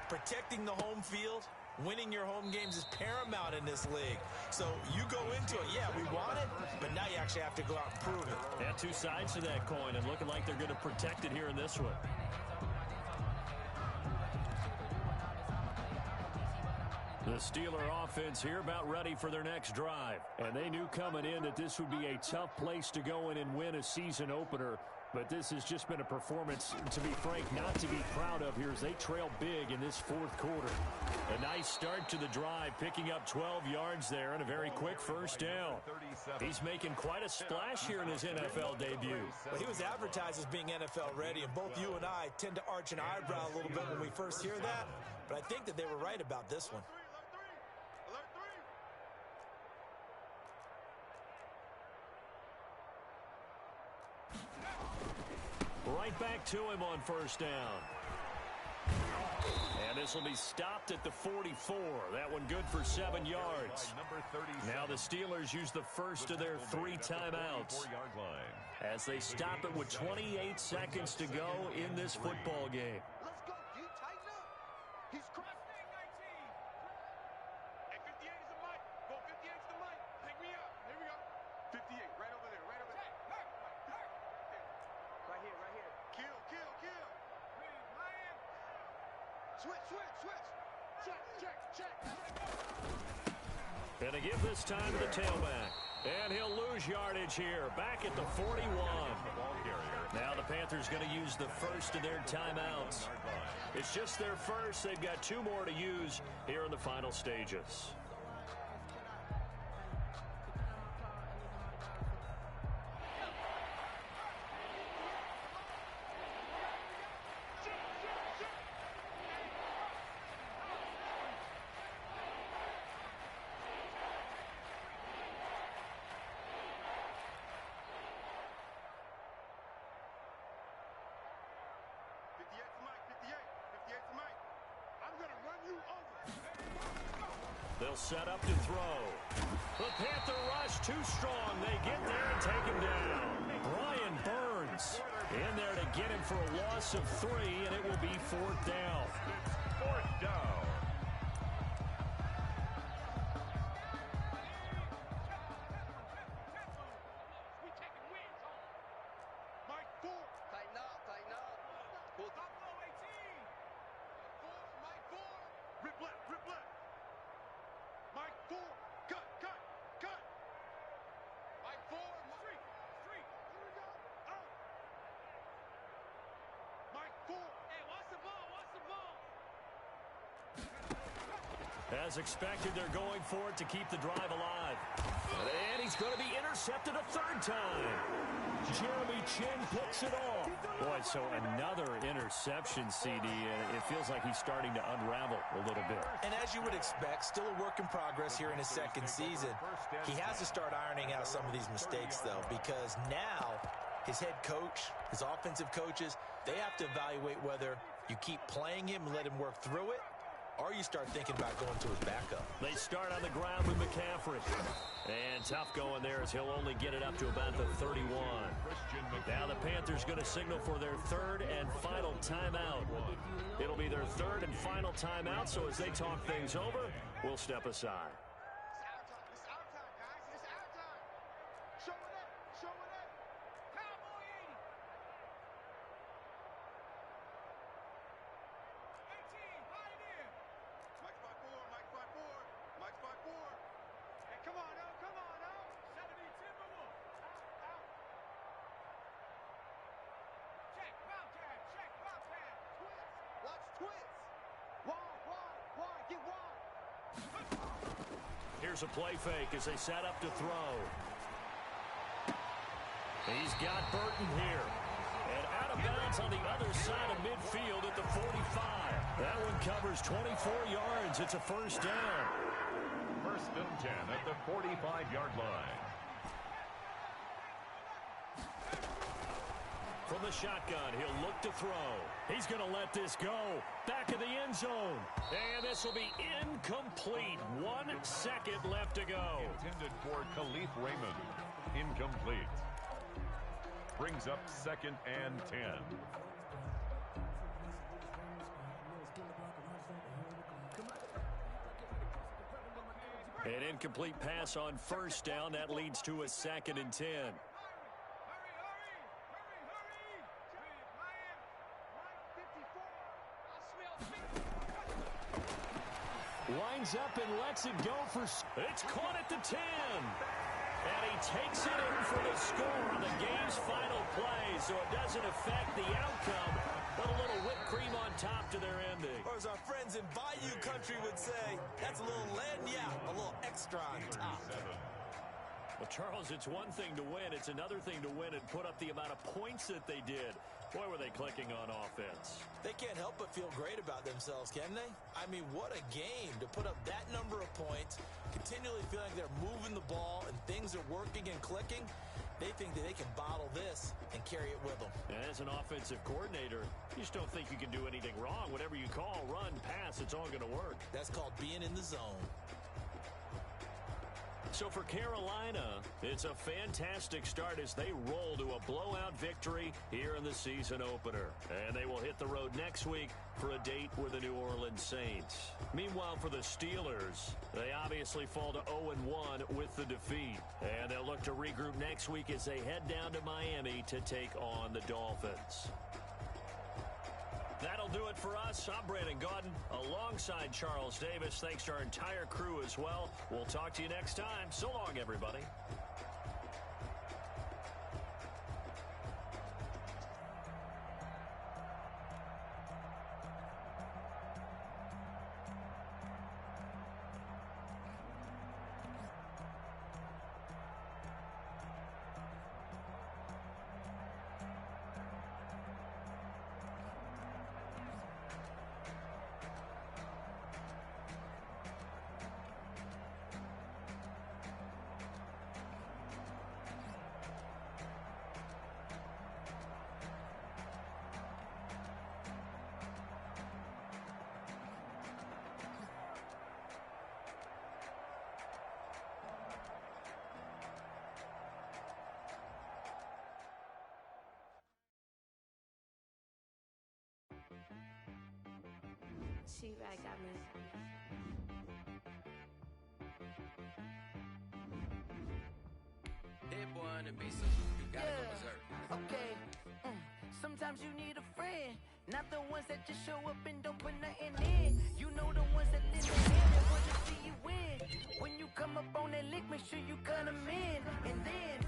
protecting the home field, winning your home games is paramount in this league. So you go into it, yeah, we want it, but now you actually have to go out and prove it. Yeah, 2 sides to that coin, and looking like they're going to protect it here in this one. The Steeler offense here about ready for their next drive. And they knew coming in that this would be a tough place to go in and win a season opener. But this has just been a performance, to be frank, not to be proud of here as they trail big in this fourth quarter. A nice start to the drive, picking up 12 yards there and a very quick first down. He's making quite a splash here in his NFL debut. Well, he was advertised as being NFL ready, and both you and I tend to arch an eyebrow a little bit when we first hear that. But I think that they were right about this one. Right back to him on first down. And this will be stopped at the 44. That one good for 7 yards. Now the Steelers use the first of their 3 timeouts as they stop it with 28 seconds to go in this football game. Let's go, D. Tighten up. He's crafting 19. Hey, 58 is the mic. Go, 58 is the mic. Take me out. Here we go. 58, right over there, right over there. Right here, right here. Kill, kill, kill. Switch, switch, switch. Check, check, check. And they give this time to the tailback. And he'll lose yardage here. Back at the 41. Now the Panthers going to use the first of their timeouts. It's just their first. They've got 2 more to use here in the final stages. They'll set up to throw. The Panther rush too strong. They get there and take him down. Brian Burns in there to get him for a loss of 3, and it will be 4th down. 4th down. Mike 4. Tighten up, tighten up. Pull top low 18. 4, Mike 4. Rip left, rip left. Mike 4. Cut, cut, cut. Mike 4. Street, street. Here we go. Out. Mike 4. Hey, watch the ball, watch the ball. As expected, they're going for it to keep the drive alive. And he's going to be intercepted a 3rd time. Jeremy Chin picks it off. Boy, so another interception, CD, and it feels like he's starting to unravel a little bit. And as you would expect, still a work in progress here in his 2nd season. He has to start ironing out some of these mistakes, though, because now his head coach, his offensive coaches, they have to evaluate whether you keep playing him and let him work through it, or you start thinking about going to his backup. They start on the ground with McCaffrey. And tough going there as he'll only get it up to about the 31. Now the Panthers going to signal for their 3rd and final timeout. It'll be their 3rd and final timeout, so as they talk things over, we'll step aside. It's our time, guys. It's our time. Show it up, show it up. Cowboy 80. 18, Pioneer. Mike 5-4, Mike 5-4, Mike 5-4. Hey, come on, oh, come on, oh. 70 Timberwolf. Out. Check, Wildcat, check, Wildcat. Twist, watch twist. Wide, get wide. Here's a play fake as they set up to throw. He's got Burton here. And out of bounds on the other side of midfield at the 45. That one covers 24 yards. It's a 1st down. 1st and 10 at the 45-yard line. From the shotgun, he'll look to throw. He's going to let this go. Back of the end zone. And this will be incomplete. 1 second left to go. Intended for Khalif Raymond. Incomplete. Brings up 2nd and 10. An incomplete pass on 1st down. That leads to a 2nd and 10. Lines up and lets it go for... It's caught at the 10. And he takes it in for the score on the game's final play, so it doesn't affect the outcome, but a little whipped cream on top to their ending. Or as our friends in Bayou Country would say, that's a little lagniappe, a little extra on top. Well, Charles, it's one thing to win. It's another thing to win and put up the amount of points that they did. Boy, were they clicking on offense. They can't help but feel great about themselves, can they? I mean, what a game to put up that number of points, continually feeling like they're moving the ball and things are working and clicking. They think that they can bottle this and carry it with them. And as an offensive coordinator, you just don't think you can do anything wrong. Whatever you call, run, pass, it's all going to work. That's called being in the zone. So for Carolina, it's a fantastic start as they roll to a blowout victory here in the season opener. And they will hit the road next week for a date with the New Orleans Saints. Meanwhile, for the Steelers, they obviously fall to 0-1 with the defeat. And they'll look to regroup next week as they head down to Miami to take on the Dolphins. That'll do it for us. I'm Brandon Gaudin alongside Charles Davis. Thanks to our entire crew as well. We'll talk to you next time. So long, everybody. She-Rag got me. Hit boy on the beat, so you gotta go berserk. Okay. Sometimes you need a friend, not the ones that just show up and don't put nothing in. You know the ones that lend a hand and want to see you win. When you come up on that lick, make sure you cut them in. And then,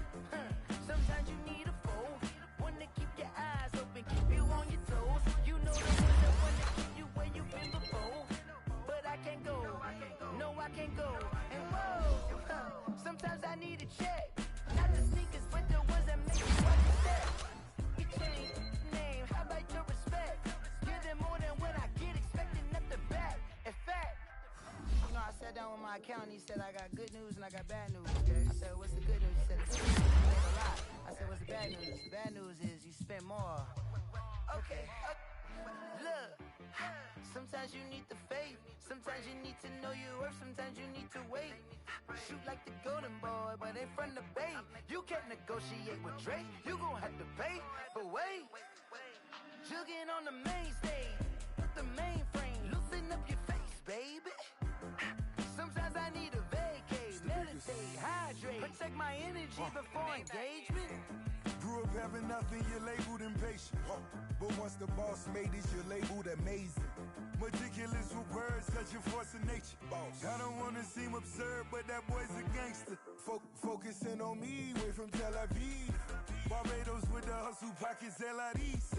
sometimes you need a foe, one to keep your eyes open, keep you on your toes. You know the one that want to keep you where you've been before. But I can't go, no I can't go. And whoa, sometimes I need a check. Not the sneakers, but the ones that make you watch your step. You change name, how about your respect? Give them more than what I get, expecting nothing back. In fact, you know, I sat down with my accountant, he said I got good news and I got bad news. I said, what's the good news? He said, the good news is you made a lot. I said, what's the bad news? The bad news is you spent more. Okay, look, sometimes you need the faith, sometimes you need to know your worth, sometimes you need to wait. Shoot like the golden boy, but in front of Bay. You can't negotiate with Drake, you gon' have to pay. But wait, jugging on the main stage, the mainframe, loosen up your face, baby. Sometimes I need a vacate, meditate, hydrate, protect my energy before engagement. Grew up having nothing, you're labeled impatient. But once the boss made it, you're labeled amazing. Meticulous with words, such a force of nature. I don't wanna seem absurd, but that boy's a gangster. Focusing on me, way from Tel Aviv. Barbados with the hustle pockets, LIDs.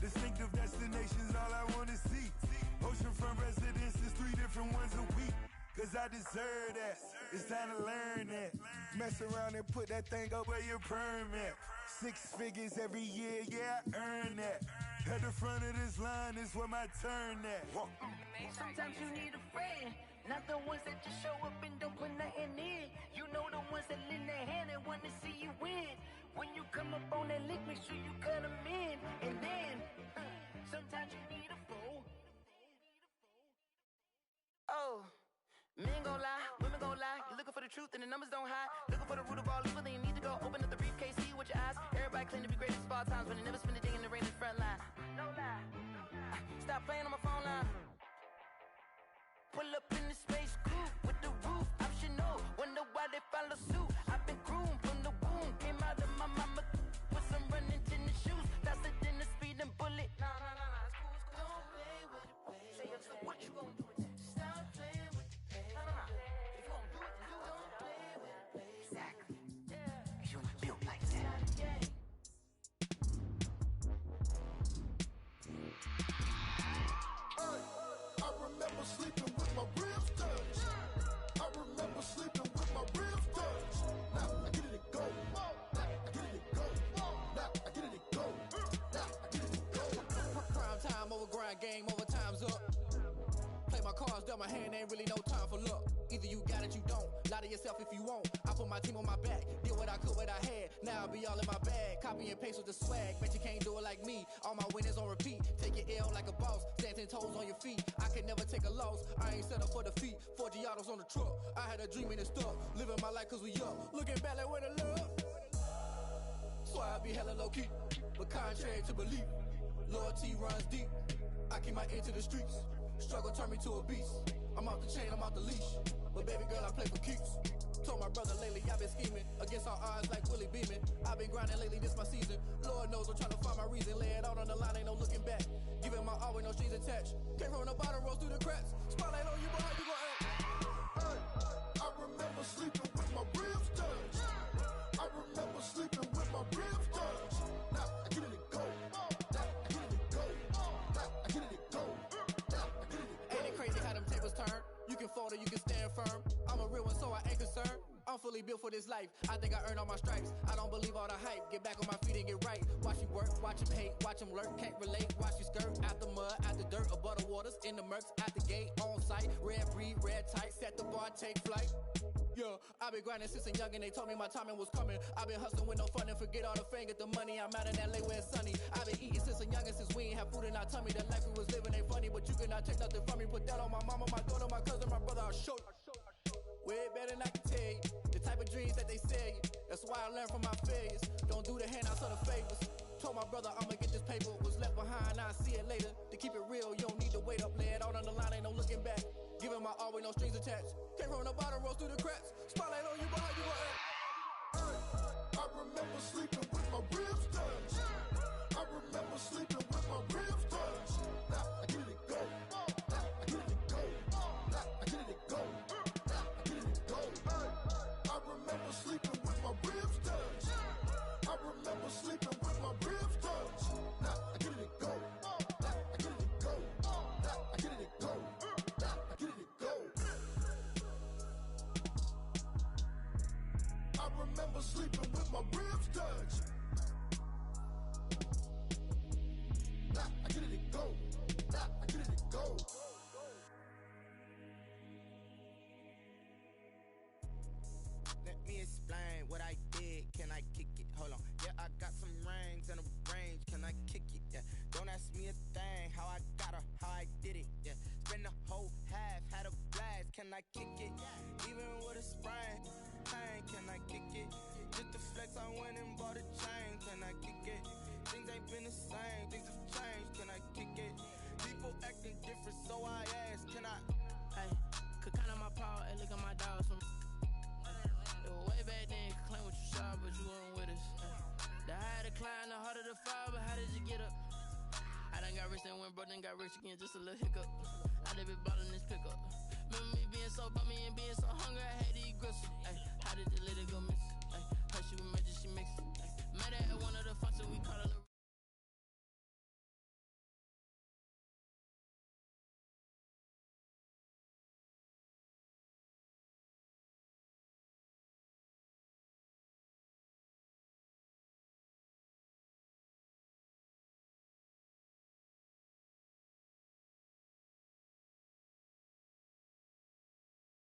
Distinctive destinations, all I wanna see. Oceanfront residences, 3 different ones a week. Cause I deserve that, it's time to learn that. Mess around and put that thing up where your permit. 6 figures every year, yeah, I earn that. At the front of this line is where my turn at. Sometimes you need a friend, not the ones that just show up and don't put nothing in. You know the ones that lend their hand and want to see you win. When you come up on that lick, make sure you cut them in. And then, sometimes you need a fool. Oh, men gon' lie, women gon' lie. You're looking for the truth and the numbers don't hide. Looking for the root of all evil, then you need to go open up the briefcase, see with your eyes. Everybody claim to be great at small times, but they never spend a day in the rain in the front line. No lie. Stop playing on my phone line. Pull up in the space coupe with the roof optional. Wonder why they follow suit. I've been groomed from the womb. Came out of my mama with some running tennis shoes. Faster than a speeding bullet. Nah, it's cool. Don't play with it, baby. Say, so what you gonna do with that? Stop playing with my cards dealt my hand, ain't really no time for luck. Either you got it, you don't. Lie to yourself if you won't. I put my team on my back, did what I could, what I had. Now I'll be all in my bag, copy and paste with the swag. Bet you can't do it like me. All my winners on repeat. Take your L like a boss, stand 10 toes on your feet. I can never take a loss. I ain't set up for defeat. 4 Giottos on the truck. I had a dream and it's stuck. Living my life cause we up. Looking back like where the love. So I be hella low key, but contrary to belief, loyalty runs deep. I keep my ear to the streets. Struggle turned me to a beast. I'm off the chain, I'm off the leash. But baby girl, I play for keeps. Told my brother lately, I've been scheming against all odds like Willie Beeman. I've been grinding lately, this my season. Lord knows I'm trying to find my reason. Lay it out on the line, ain't no looking back. Giving my all with no strings attached. Came from the bottom, rose through the cracks. Spotlight on you, but how you gon' act? Hey, I remember sleeping with my ribs touched. I remember sleeping with my ribs touched. Now I get it go. Now I get it go. Now I get it go. Now I get it go. Ain't it crazy how them tables turn? You can fold or you can stand firm. I'm a real one, so I ain't concerned. I'm fully built for this life. I think I earned all my stripes. I don't believe all the hype. Get back on my feet and get right. Watch you work, watch him hate, watch him lurk. Can't relate, watch you skirt. Out the mud, out the dirt, above the waters, in the murks, out the gate, on site. Red breed, red tight, set the bar, take flight. Yeah, I've been grinding since a young and they told me my timing was coming. I've been hustling with no fun and forget all the fame, get the money. I'm out in LA where it's sunny. I've been eating since a young and since we ain't have food in our tummy. The life we was living ain't funny, but you cannot take nothing from me. Put that on my mama, my daughter, my cousin, my brother, I'll show you. Way better than I can tell you. The type of dreams that they sell you. That's why I learned from my failures. Don't do the handouts or the favors. Told my brother I'ma get this paper. Was left behind, I'll see it later. To keep it real, you don't need to wait up. Lay it out on the line, ain't no looking back. Giving my all with no strings attached. Came from the bottom, rose through the cracks. Spotlight on you, but how you gon' act? I remember sleeping with my ribs touched. I remember sleeping with my ribs touched. Now I get it go. Now I get it go. Now I get it go. Now I get it go. I remember sleeping with my ribs touched. I remember sleeping with my ribs touched. Now I get it go. Now I get it go. Now I get it go. Now I get it go. I remember sleeping with my ribs touched. Now I get it go. Now I get it go. Let me explain what I did. Can I kick it? Hold on. Yeah, I got some rings and a range. Can I kick it? Yeah. Don't ask me a thing. How I got her, how I did it. Yeah. Spend the whole half, had a blast. Can I kick it? Even with a sprain. Pain, can I kick it? Just to flex, I went and bought a chain. Can I kick it? Things ain't been the same. Things have changed. Can I kick it? People acting different, so I asked. Can I? Hey, could count on my power and look at my dogs from. It was way back then, could claim what you saw, but you weren't with us. The higher the climb, the harder the fall, but how did you get up? I done got rich and went broke, then got rich again, just a little hiccup. I done been ballin' this pickup. Remember me being so bummy and being so hungry, I had to eat gristle. Ay,